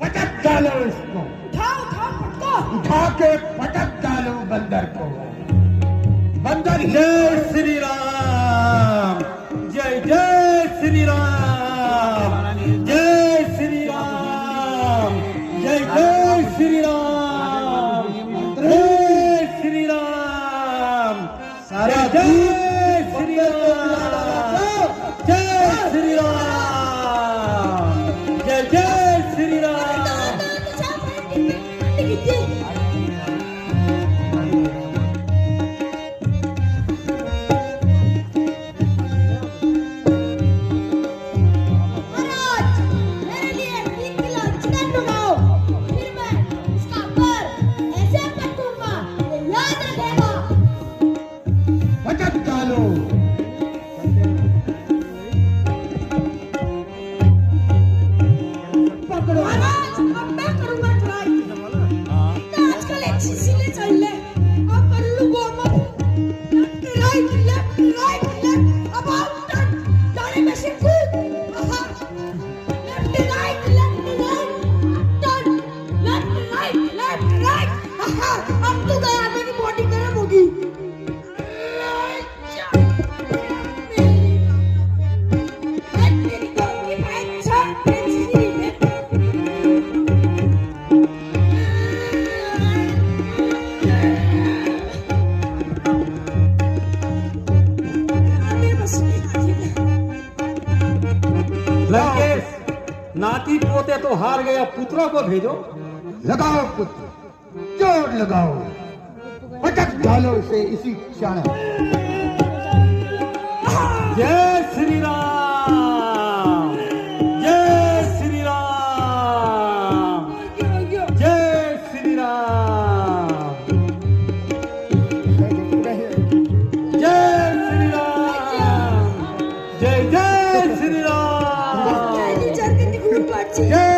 पटक डालो इसको, उठाओ पटको। उठा के पटक डालो बंदर को। बंदर जय श्री राम, जय जय श्री राम, जय श्री राम, जय जय श्री राम, जय श्री राम, सारा जय श्री राम, जय श्री राम, जय जय श्री राम. महाराज, मेरे लिए 3 किलो चिकन मंगाओ, फिर मैं इसका पर ऐसे पटूंगा, ये याद रखेगा। पटक डालो। पकड़ो। महाराज, अब मैं करूंगा ट्राई। इतना आजकल एक्सरसाइज चल रहे, अब कर लूंगा मैं। लेफ्ट राइट, अबाउट टर्न, जाने में shift. Left right, turn, left right. अब तो गया, मेरी बॉडी गर्म होगी। लंकेश, नाती पोते तो हार गया, पुत्रों को भेजो. लगाओ पुत्र, जोर लगाओ, पटक डालो इसे इसी क्षण। जय श्री राम, जय श्री राम, जय श्री राम, जय श्री राम, जय जय Shri Ram, Jadi jangan dikubur, Pak Cik. जय